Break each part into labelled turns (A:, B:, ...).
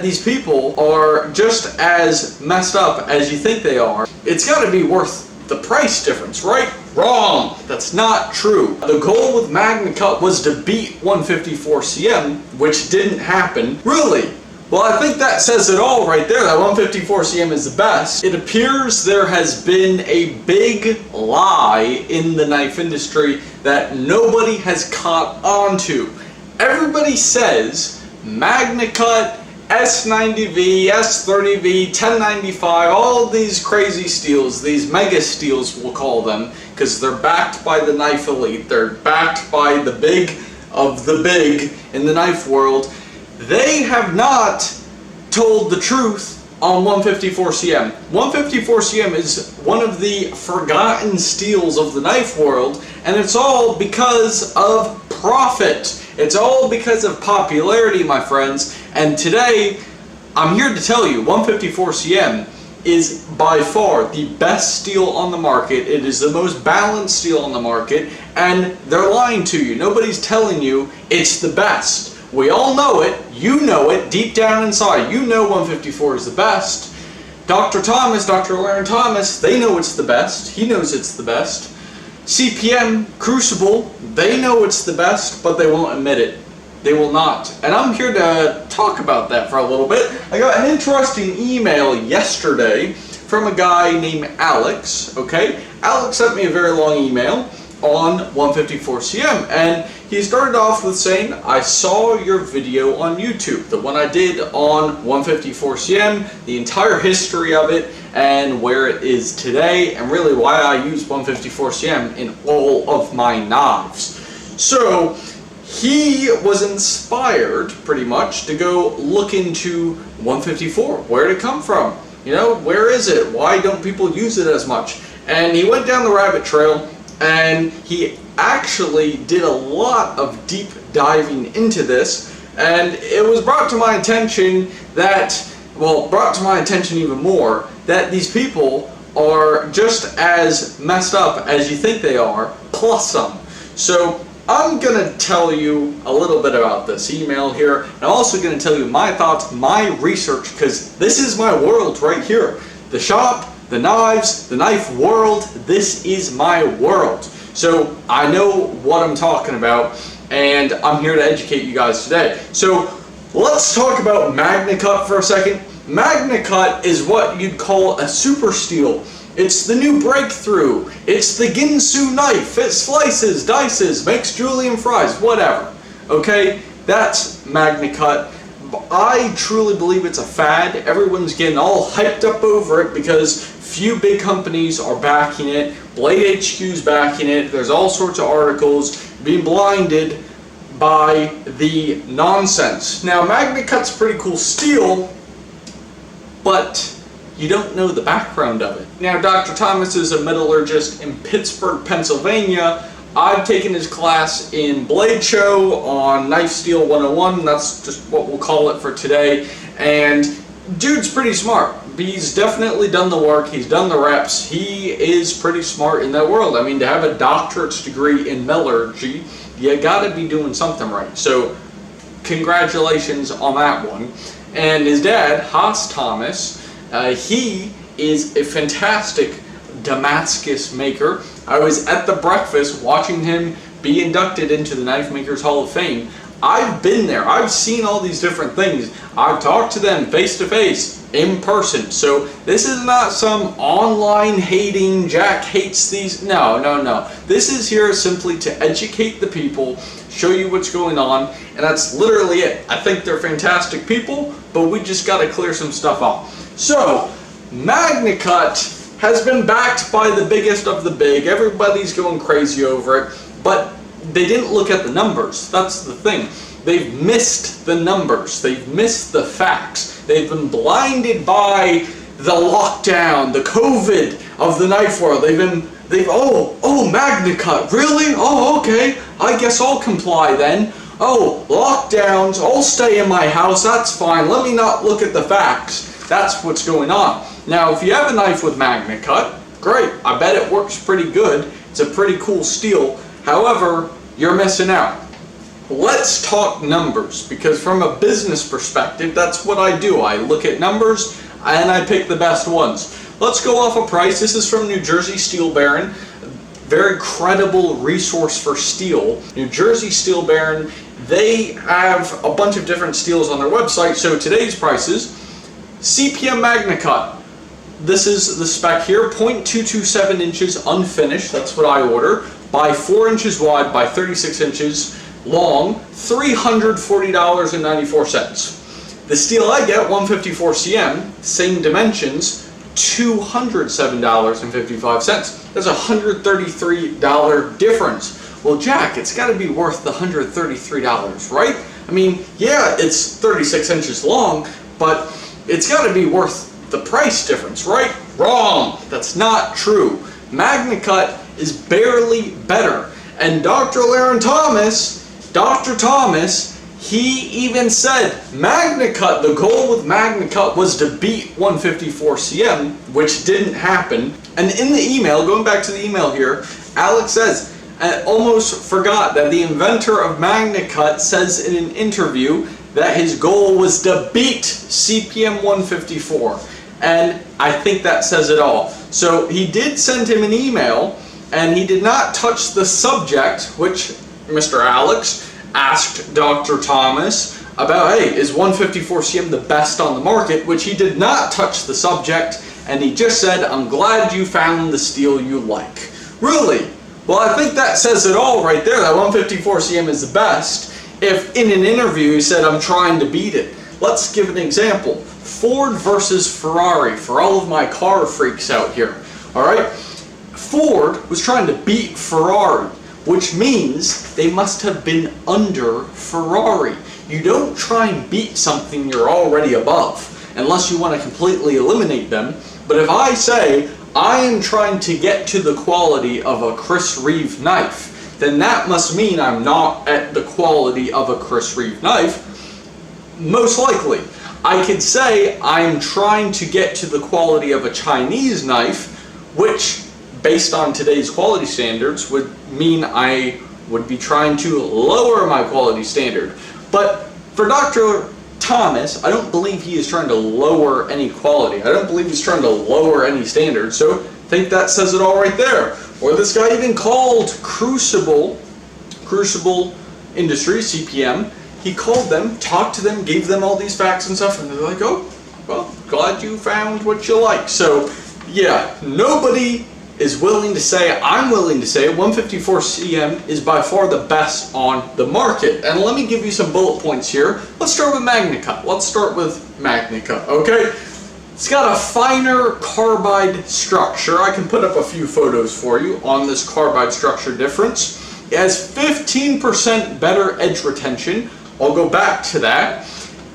A: these people are just as messed up as you think they are, it's got to be worth the price difference, right? Wrong. That's not true. The goal with Magnacut was to beat 154 cm, which didn't happen. Really? Well, I think that says it all right there, that 154 cm is the best. It appears there has been a big lie in the knife industry that nobody has caught on to. Everybody says Magnacut, S90V, S30V, 1095, all these crazy steels, these mega steels we'll call them, because they're backed by the knife elite, they're backed by the big of the big in the knife world. They have not told the truth on 154 cm. 154 cm is one of the forgotten steels of the knife world, and it's all because of profit. It's all because of popularity, my friends. And today, I'm here to tell you, 154 cm is by far the best steel on the market. It is the most balanced steel on the market, and they're lying to you. Nobody's telling you it's the best. We all know it. You know it deep down inside. You know 154 is the best. Dr. Thomas, Dr. Larrin Thomas, they know it's the best. He knows it's the best. CPM, Crucible, they know it's the best, but they won't admit it. They will not. And I'm here to talk about that for a little bit. I got an interesting email yesterday from a guy named Alex, okay? Alex sent me a very long email on 154 cm, and he started off with saying, I saw your video on YouTube, the one I did on 154 cm, the entire history of it, and where it is today, and really why I use 154 cm in all of my knives. So he was inspired pretty much to go look into 154, where did it come from? You know, where is it? Why don't people use it as much? And he went down the rabbit trail, and he actually did a lot of deep diving into this, and it was brought to my attention that, well, brought to my attention even more, that these people are just as messed up as you think they are, plus some. So I'm going to tell you a little bit about this email here, and I'm also going to tell you my thoughts, my research, because this is my world right here. The shop, the knives, the knife world, this is my world. So I know what I'm talking about, and I'm here to educate you guys today. So let's talk about Magnacut for a second. Magnacut is what you'd call a super steel. It's the new breakthrough. It's the Ginsu knife. It slices, dices, makes julienne fries, whatever. Okay, that's Magnacut. I truly believe it's a fad. Everyone's getting all hyped up over it because few big companies are backing it. Blade HQ's backing it. There's all sorts of articles being blinded by the nonsense. Now, Magnacut's pretty cool steel, but you don't know the background of it. Now, Dr. Thomas is a metallurgist in Pittsburgh, Pennsylvania. I've taken his class in Blade Show on Knife Steel 101. That's just what we'll call it for today. And dude's pretty smart. He's definitely done the work. He's done the reps. He is pretty smart in that world. I mean, to have a doctorate's degree in metallurgy, you gotta be doing something right. So, congratulations on that one. And his dad, Haas Thomas, he is a fantastic Damascus maker. I was at the breakfast watching him be inducted into the Knife Makers Hall of Fame. I've been there. I've seen all these different things. I've talked to them face to face, in person. So this is not some online hating, Jack hates these. No, no, no. This is here simply to educate the people, show you what's going on, and that's literally it. I think they're fantastic people, but we just got to clear some stuff up. So, Magnacut has been backed by the biggest of the big. Everybody's going crazy over it, but they didn't look at the numbers. That's the thing. They've missed the numbers. They've missed the facts. They've been blinded by the lockdown, the COVID of the knife world. Oh, Magnacut, really? Oh, okay. I guess I'll comply then. Oh, lockdowns, I'll stay in my house, that's fine. Let me not look at the facts. That's what's going on. Now, if you have a knife with Magnacut, great. I bet it works pretty good. It's a pretty cool steel. However, you're missing out. let's talk numbers, because from a business perspective, that's what I do. I look at numbers and I pick the best ones. Let's go off a price. This is from New Jersey Steel Baron. Very credible resource for steel. New Jersey Steel Baron, they have a bunch of different steels on their website. So today's prices, CPM Magnacut. This is the spec here, 0.227 inches unfinished, that's what I order, by 4 inches wide by 36 inches long, $340.94. The steel I get, 154 cm, same dimensions, $207.55. That's a $133 difference. Well, Jack, it's got to be worth the $133, right? I mean, yeah, it's 36 inches long, but it's got to be worth the price difference, right? Wrong. That's not true. Magnacut is barely better. And Dr. Larrin Thomas, he even said Magnacut, the goal with Magnacut was to beat 154 cm, which didn't happen. And in the email, going back to the email here, Alex says, I almost forgot that the inventor of Magnacut says in an interview that his goal was to beat CPM 154. And I think that says it all. So he did send him an email, and he did not touch the subject, which Mr. Alex asked Dr. Thomas about, hey, is 154 cm the best on the market? Which he did not touch the subject, and he just said, I'm glad you found the steel you like. Really? Well, I think that says it all right there, that 154 cm is the best. If in an interview he said, I'm trying to beat it. Let's give an example. Ford versus Ferrari, for all of my car freaks out here. Alright? Ford was trying to beat Ferrari, which means they must have been under Ferrari. You don't try and beat something you're already above, unless you want to completely eliminate them. But if I say, I am trying to get to the quality of a Chris Reeve knife, then that must mean I'm not at the quality of a Chris Reeve knife. Most likely. I could say I'm trying to get to the quality of a Chinese knife, which, based on today's quality standards, would mean I would be trying to lower my quality standard. But for Dr. Thomas, I don't believe he is trying to lower any quality. I don't believe he's trying to lower any standards. So I think that says it all right there. Or this guy even called Crucible Industries, CPM. He called them, talked to them, gave them all these facts and stuff, and they're like, oh, well, glad you found what you like. So, yeah, nobody is willing to say, I'm willing to say 154 cm is by far the best on the market. And let me give you some bullet points here. Let's start with Magnacut. Okay? It's got a finer carbide structure. I can put up a few photos for you on this carbide structure difference. It has 15% better edge retention. I'll go back to that.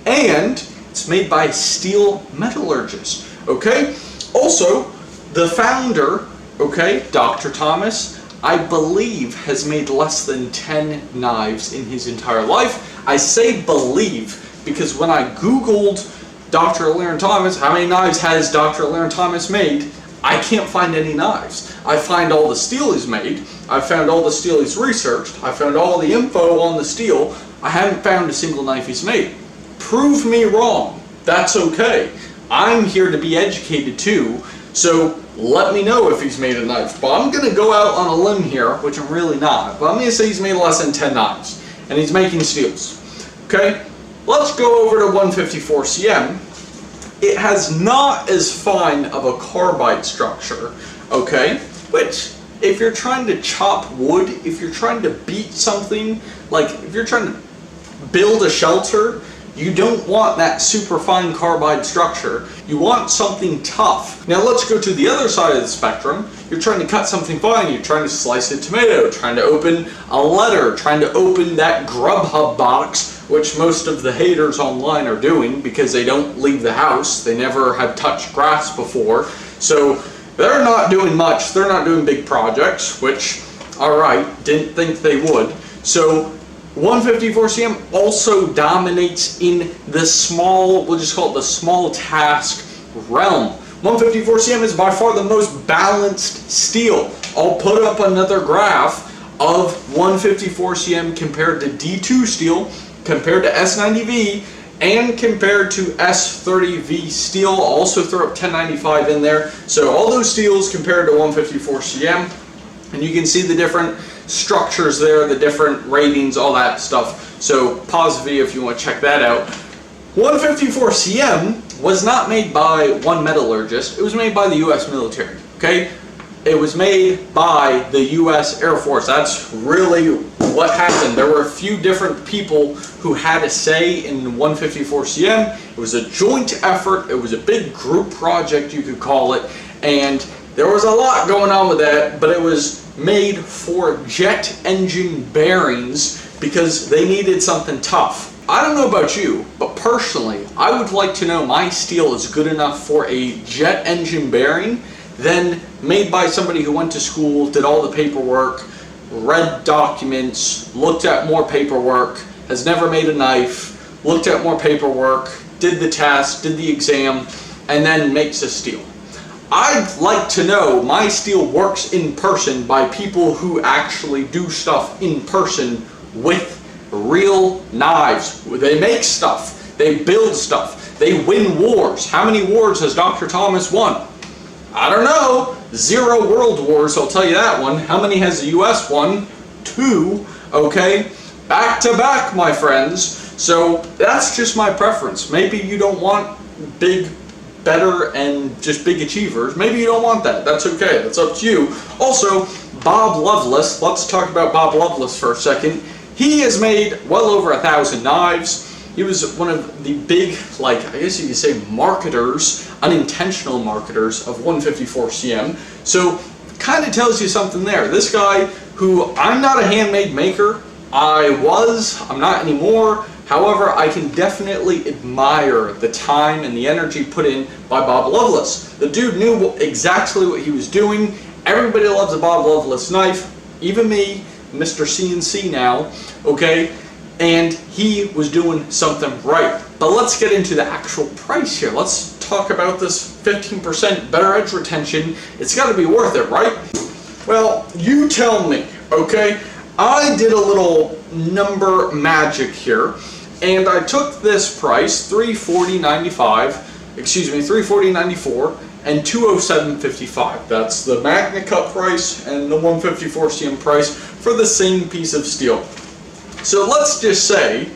A: And it's made by steel metallurgists. Okay? Also, the founder, okay, Dr. Thomas, I believe has made less than 10 knives in his entire life. I say believe because when I Googled Dr. Larrin Thomas, how many knives has Dr. Larrin Thomas made? I can't find any knives. I find all the steel he's made. I found all the steel he's researched. I found all the info on the steel. I haven't found a single knife he's made. Prove me wrong. That's okay. I'm here to be educated too, so let me know if he's made a knife. But I'm going to go out on a limb here, which I'm really not. But I'm going to say he's made less than 10 knives. And he's making steels. Okay? Let's go over to 154 cm. It has not as fine of a carbide structure, okay? Which, if you're trying to chop wood, if you're trying to beat something, like if you're trying to build a shelter, you don't want that super fine carbide structure. You want something tough. Now let's go to the other side of the spectrum. You're trying to cut something fine, you're trying to slice a tomato, trying to open a letter, trying to open that Grubhub box, which most of the haters online are doing because they don't leave the house. They never have touched grass before. So they're not doing much. They're not doing big projects, which, alright, didn't think they would. So 154 cm also dominates in the small, we'll just call it the small task realm. 154 cm is by far the most balanced steel. I'll put up another graph of 154cm compared to D2 steel, compared to S90V, and compared to S30V steel. I'll also throw up 1095 in there. So all those steels compared to 154cm, and you can see the different structures there, the different ratings, all that stuff. So pause the video if you want to check that out. 154cm was not made by one metallurgist. It was made by the U.S. military, okay? It was made by the U.S. Air Force. That's really what happened. There were a few different people who had a say in 154cm. It was a joint effort. It was a big group project, you could call it. And there was a lot going on with that, but it was made for jet engine bearings because they needed something tough. I don't know about you, but personally, I would like to know my steel is good enough for a jet engine bearing than made by somebody who went to school, did all the paperwork, read documents, looked at more paperwork, has never made a knife, looked at more paperwork, did the test, did the exam, and then makes a steel. I'd like to know my steel works in person by people who actually do stuff in person with real knives. They make stuff, they build stuff, they win wars. How many wars has Dr. Thomas won? I don't know. 0 world wars, I'll tell you that one. How many has the US won? 2, okay? Back to back, my friends. So that's just my preference. Maybe you don't want big, better, and just big achievers. Maybe you don't want that. That's okay. That's up to you. Also, Bob Lovelace. Let's talk about Bob Lovelace for a second. He has made well over 1,000 knives. He was one of the big, I guess you could say, marketers, unintentional marketers of 154cm. So, kind of tells you something there. This guy, who I'm not a handmade maker, I'm not anymore. However, I can definitely admire the time and the energy put in by Bob Lovelace. The dude knew exactly what he was doing. Everybody loves a Bob Lovelace knife, even me, Mr. CNC now, okay? And he was doing something right. But let's get into the actual price here. Let's talk about this 15% better edge retention. It's got to be worth it, right? Well, you tell me, okay? I did a little number magic here, and I took this price, $340.94 and $207.55. That's the Magnacut price and the 154cm price for the same piece of steel. So let's just say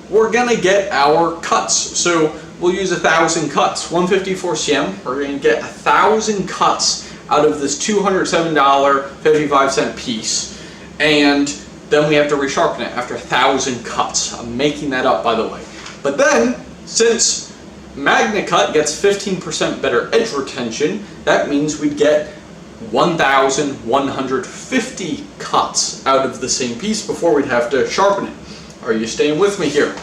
A: we're gonna get our cuts. So we'll use 1,000 cuts. 154cm, we're gonna get 1,000 cuts out of this $207.55 piece. And then we have to resharpen it after 1,000 cuts. I'm making that up, by the way. But then, since Magnacut gets 15% better edge retention, that means we'd get 1,150 cuts out of the same piece before we'd have to sharpen it. Are you staying with me here?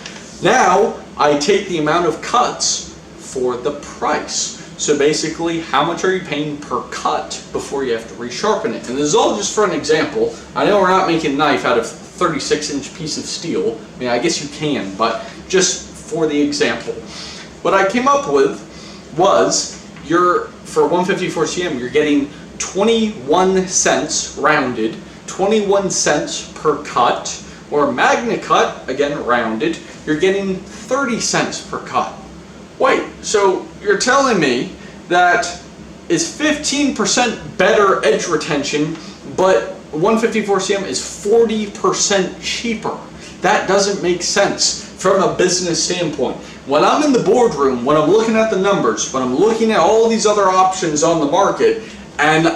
A: Now, I take the amount of cuts for the price. So basically, how much are you paying per cut before you have to resharpen it? And this is all just for an example. I know we're not making a knife out of a 36-inch piece of steel. I mean, I guess you can, but just for the example. What I came up with was, for 154cm, you're getting 21 cents rounded, 21 cents per cut, or Magnacut, again rounded, you're getting 30 cents per cut. Wait, so you're telling me that is 15% better edge retention, but 154cm is 40% cheaper. That doesn't make sense from a business standpoint. When I'm in the boardroom, when I'm looking at the numbers, when I'm looking at all these other options on the market, and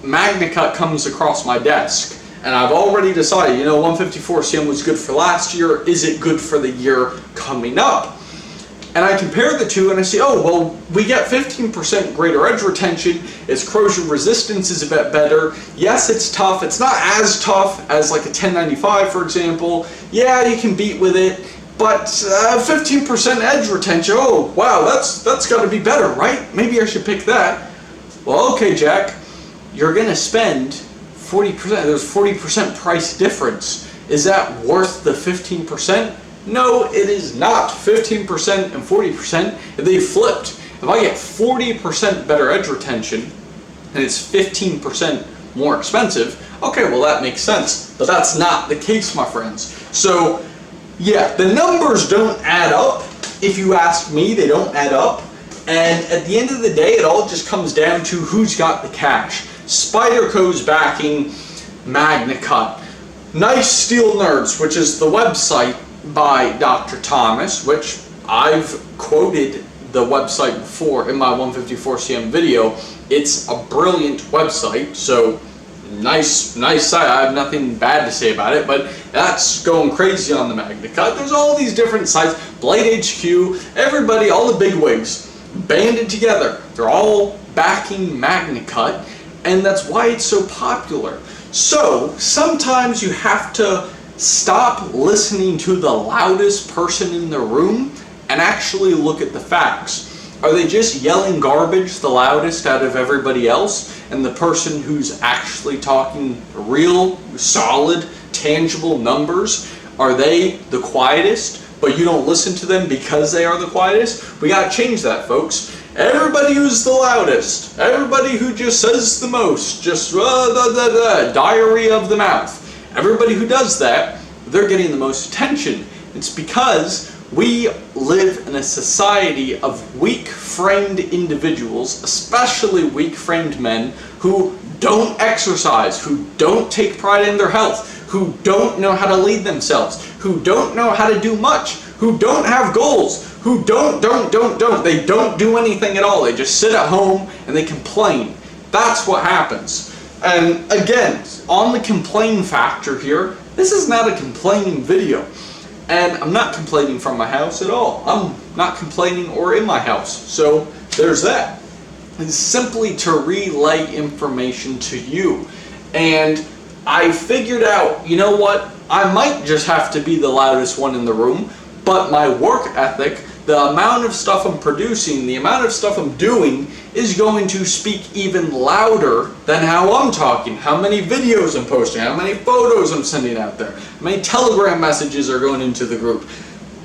A: Magnacut comes across my desk, and I've already decided, 154cm was good for last year, is it good for the year coming up? And I compare the two and I say, oh, well, we get 15% greater edge retention, its corrosion resistance is a bit better, yes, it's tough, it's not as tough as like a 1095, for example, yeah, you can beat with it, but 15% edge retention, oh, wow, that's got to be better, right? Maybe I should pick that. Well, okay, Jack, you're going to spend 40%, there's 40% price difference. Is that worth the 15%? No, it is not. 15% and 40%, if they flipped, if I get 40% better edge retention, and it's 15% more expensive. Okay, well that makes sense, but that's not the case, my friends. So yeah, the numbers don't add up. If you ask me, they don't add up. And at the end of the day, it all just comes down to who's got the cash. Spyderco's backing Magnacut. Nice Steel Nerds, which is the website by Dr. Thomas, which I've quoted the website before in my 154cm video. It's a brilliant website, so nice site. I have nothing bad to say about it, but that's going crazy on the Magnacut. There's all these different sites, Blade HQ, everybody, all the bigwigs banded together. They're all backing Magnacut, and that's why it's so popular. So sometimes you have to stop listening to the loudest person in the room and actually look at the facts. Are they just yelling garbage the loudest out of everybody else, and the person who's actually talking real, solid, tangible numbers, are they the quietest, but you don't listen to them because they are the quietest? We gotta change that, folks. Everybody who's the loudest, everybody who just says the most, just diarrhea of the mouth, everybody who does that, they're getting the most attention. It's because we live in a society of weak-framed individuals, especially weak-framed men, who don't exercise, who don't take pride in their health, who don't know how to lead themselves, who don't know how to do much, who don't have goals, who they don't do anything at all. They just sit at home and they complain. That's what happens. And again, on the complain factor here, this is not a complaining video. And I'm not complaining from my house at all. I'm not complaining or in my house. So there's that. It's simply to relay information to you. And I figured out, you know what? I might just have to be the loudest one in the room, but my work ethic, the amount of stuff I'm producing, the amount of stuff I'm doing is going to speak even louder than how I'm talking, how many videos I'm posting, how many photos I'm sending out there, how many Telegram messages are going into the group.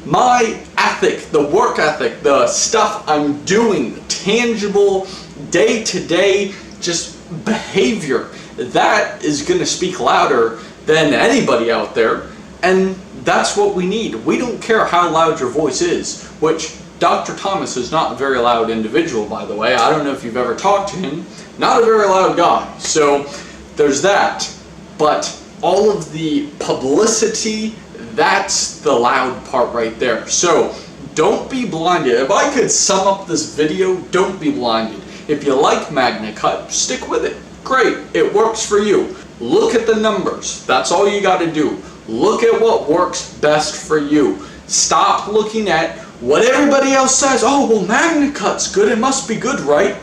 A: My ethic, the work ethic, the stuff I'm doing, the tangible, day-to-day just behavior, that is going to speak louder than anybody out there, and that's what we need. We don't care how loud your voice is, which Dr. Thomas is not a very loud individual, by the way. I don't know if you've ever talked to him. Not a very loud guy. So there's that. But all of the publicity, that's the loud part right there. So don't be blinded. If I could sum up this video, don't be blinded. If you like Magnacut, stick with it. Great, it works for you. Look at the numbers. That's all you got to do. Look at what works best for you. Stop looking at what everybody else says. Oh, well, Magnacut's good. It must be good, right?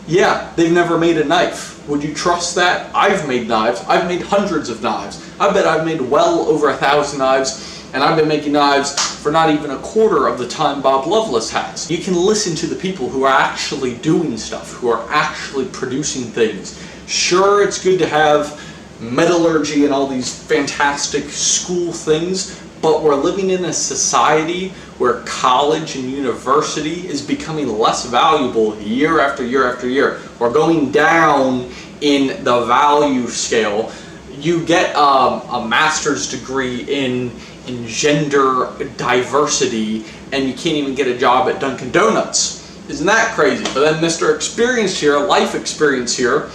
A: Yeah, they've never made a knife. Would you trust that? I've made knives. I've made hundreds of knives. I bet I've made well over 1,000 knives, and I've been making knives for not even a quarter of the time Bob Lovelace has. You can listen to the people who are actually doing stuff, who are actually producing things. Sure, it's good to have metallurgy and all these fantastic school things, but we're living in a society where college and university is becoming less valuable year after year after year. We're going down in the value scale. You get a master's degree in gender diversity and you can't even get a job at Dunkin' Donuts. Isn't that crazy? But then Mr. Experience here, life experience here,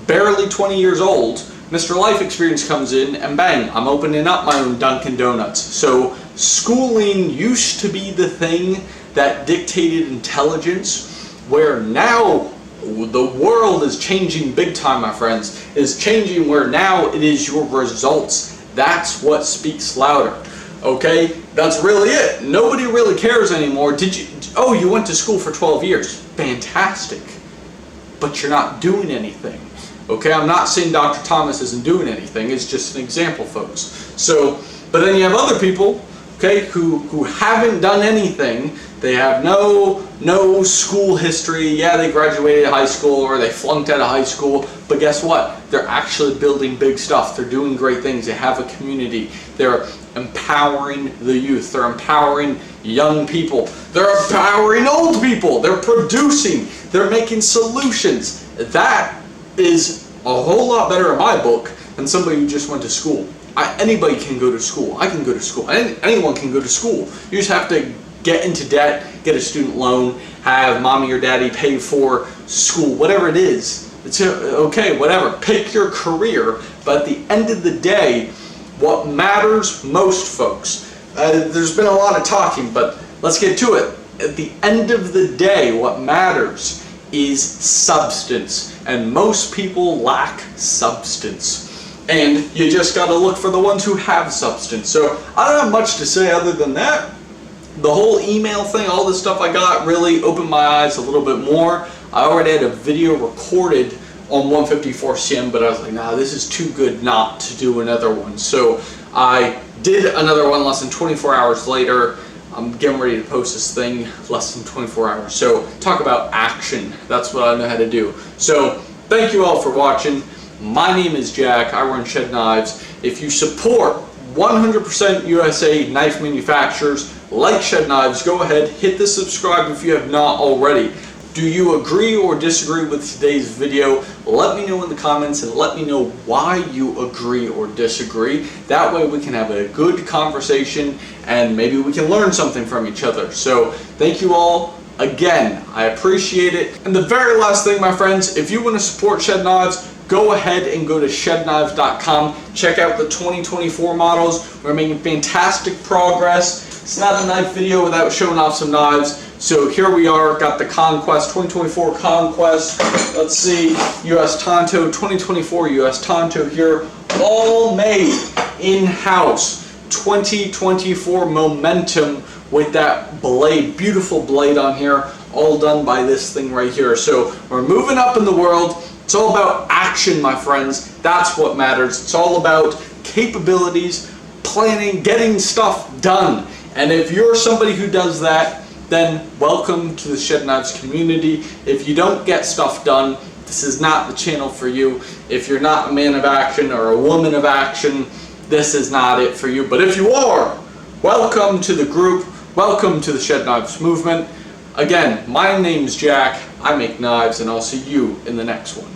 A: barely 20 years old, Mr. Life Experience comes in and bang, I'm opening up my own Dunkin' Donuts. So schooling used to be the thing that dictated intelligence, where now the world is changing big time, my friends. Is changing where now it is your results. That's what speaks louder. Okay? That's really it. Nobody really cares anymore. Oh, you went to school for 12 years. Fantastic. But you're not doing anything. Okay, I'm not saying Dr. Thomas isn't doing anything, it's just an example, folks. So, but then you have other people, okay, who haven't done anything. They have no school history. Yeah, they graduated high school or they flunked out of high school, but guess what? They're actually building big stuff. They're doing great things. They have a community. They're empowering the youth. They're empowering young people. They're empowering old people. They're producing. They're making solutions. That is a whole lot better in my book than somebody who just went to school. Anybody can go to school. I can go to school. Anyone can go to school. You just have to get into debt, get a student loan, have mommy or daddy pay for school, whatever it is. It's okay, whatever. Pick your career. But at the end of the day, what matters most, folks, there's been a lot of talking, but let's get to it. At the end of the day, what matters is substance. And most people lack substance. And you just got to look for the ones who have substance. So I don't have much to say other than that. The whole email thing, all this stuff I got really opened my eyes a little bit more. I already had a video recorded on 154 CM, but I was like, nah, this is too good not to do another one. So I did another one less than 24 hours later. I'm getting ready to post this thing less than 24 hours. So talk about action. That's what I know how to do. So thank you all for watching. My name is Jack. I run Shed Knives. If you support 100% USA knife manufacturers like Shed Knives, go ahead, hit the subscribe if you have not already. Do you agree or disagree with today's video? Let me know in the comments and let me know why you agree or disagree. That way we can have a good conversation and maybe we can learn something from each other. So thank you all. Again, I appreciate it. And the very last thing, my friends, if you want to support Shed Knives, go ahead and go to shedknives.com. Check out the 2024 models. We're making fantastic progress. It's not a knife video without showing off some knives. So here we are, got the Conquest, 2024 Conquest. Let's see, US Tonto, 2024 US Tonto here. All made in-house. 2024 Momentum with that blade, beautiful blade on here. All done by this thing right here. So we're moving up in the world. It's all about action, my friends. That's what matters. It's all about capabilities, planning, getting stuff done. And if you're somebody who does that, then welcome to the Shed Knives community. If you don't get stuff done, this is not the channel for you. If you're not a man of action or a woman of action, this is not it for you. But if you are, welcome to the group. Welcome to the Shed Knives movement. Again, my name's Jack. I make knives, and I'll see you in the next one.